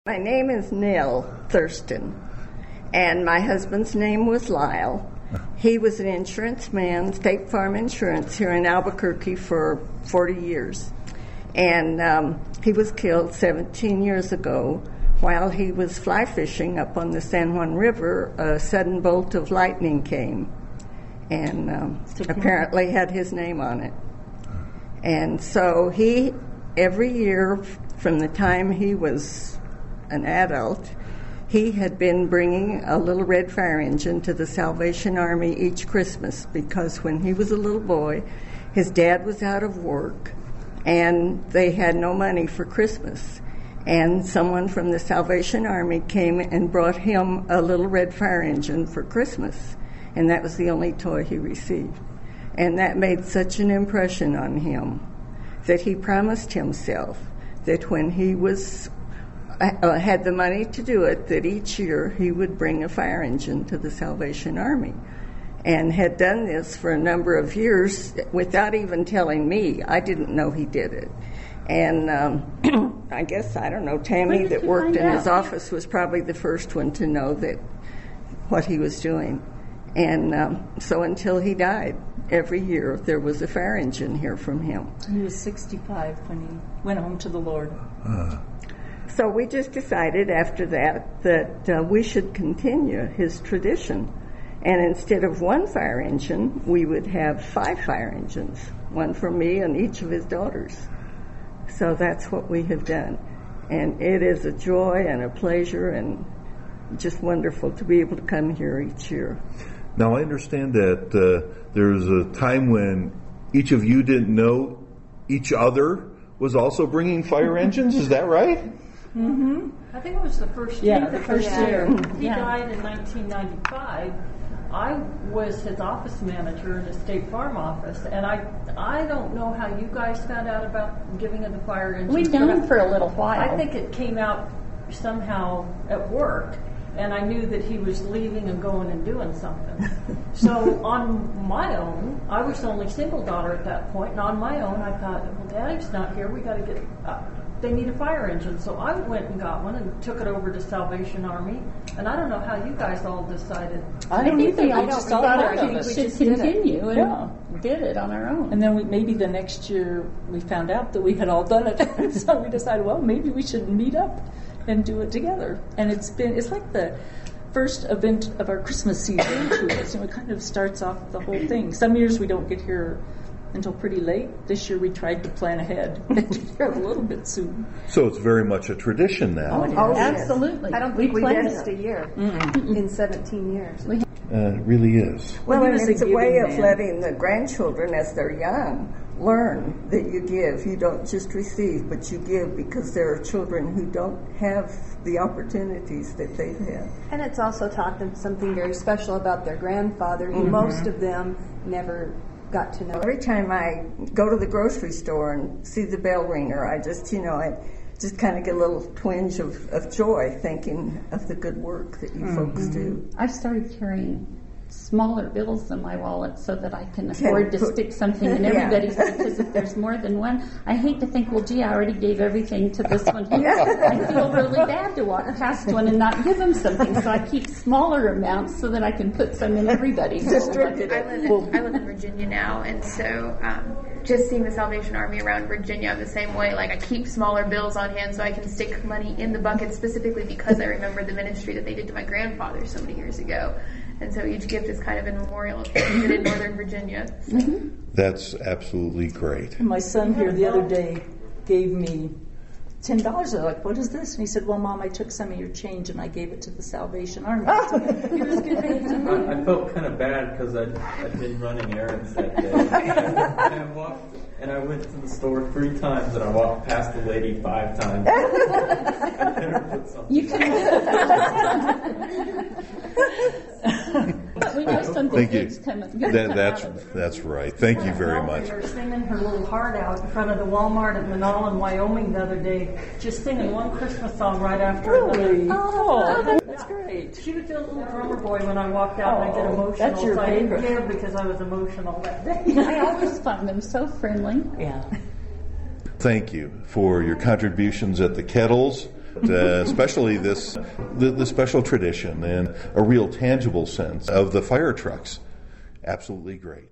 My name is Nell Thurston, and my husband's name was Lyle. He was an insurance man, State Farm Insurance, here in Albuquerque for 40 years. And he was killed 17 years ago while he was fly fishing up on the San Juan River. A sudden bolt of lightning came and apparently had his name on it. And so he, every year from the time he was an adult, he had been bringing a little red fire engine to the Salvation Army each Christmas, because when he was a little boy, his dad was out of work and they had no money for Christmas. And someone from the Salvation Army came and brought him a little red fire engine for Christmas. And that was the only toy he received. And that made such an impression on him that he promised himself that when he was had the money to do it, that each year he would bring a fire engine to the Salvation Army, and had done this for a number of years without even telling me. I didn't know he did it. And I guess, I don't know, Tammy that worked in his office was probably the first one to know that what he was doing. And so until he died, every year there was a fire engine here from him. He was 65 when he went home to the Lord. So we just decided after that we should continue his tradition. And instead of one fire engine, we would have 5 fire engines, one for me and each of his daughters. So that's what we have done. And it is a joy and a pleasure and just wonderful to be able to come here each year. Now, I understand that there was a time when each of you didn't know each other was also bringing fire engines. Is that right? Mm-hmm. I think it was the first year. Yeah, the first year. He died in 1995. I was his office manager in the State Farm office, and I don't know how you guys found out about giving of the fire engines. We've known him for a little while. I think it came out somehow at work, and I knew that he was leaving and going and doing something. So on my own, I was the only single daughter at that point, and on my own I thought, well, Daddy's not here, we got to get they need a fire engine. So I went and got one and took it over to Salvation Army. And I don't know how you guys all decided. I think we just thought we should continue and did it on our own. And then maybe the next year we found out that we had all done it. So we decided, well, maybe we should meet up and do it together. And it's like the first event of our Christmas season to us. It kind of starts off the whole thing. Some years we don't get here until pretty late. This year we tried to plan ahead and get here a little bit soon. So it's very much a tradition now. Oh, absolutely. I don't think we missed a year in 17 years. It really is. Well, and it's a way of letting the grandchildren, as they're young, learn that you give. You don't just receive, but you give, because there are children who don't have the opportunities that they've had. And it's also taught them something very special about their grandfather, who most of them never got to know. Every time I go to the grocery store and see the bell ringer, I just kind of get a little twinge of joy thinking of the good work that you folks do. I've started carrying smaller bills in my wallet so that I can afford to stick something in everybody's, because if there's more than one, I hate to think, well, gee, I already gave everything to this one here. I feel really bad to walk past one and not give them something, so I keep smaller amounts so that I can put some in everybody's. I live in Virginia now, and so just seeing the Salvation Army around Virginia, I'm the same way. Like, I keep smaller bills on hand so I can stick money in the bucket, specifically because I remember the ministry that they did to my grandfather so many years ago. And so each gift is kind of a memorial of what we did in Northern Virginia. So. That's absolutely great. And my son here the other day gave me $10. I was like, what is this? And he said, well, Mom, I took some of your change and I gave it to the Salvation Army. He was giving it to me. I felt kind of bad because I'd been running errands that day. And I went to the store 3 times, and I walked past the lady 5 times. You can. But we know something good's coming. That's right. Thank you very much. We were singing her little heart out in front of the Walmart at Monolan, Wyoming the other day, just singing one Christmas song right after another. Oh, that's great. She would do a little drummer boy when I walked out, and I get emotional. That's your favorite. I didn't give because I was emotional that day. I always find them so friendly. Yeah. Thank you for your contributions at the Kettles, Especially the special tradition and a real tangible sense of the fire trucks. Absolutely great.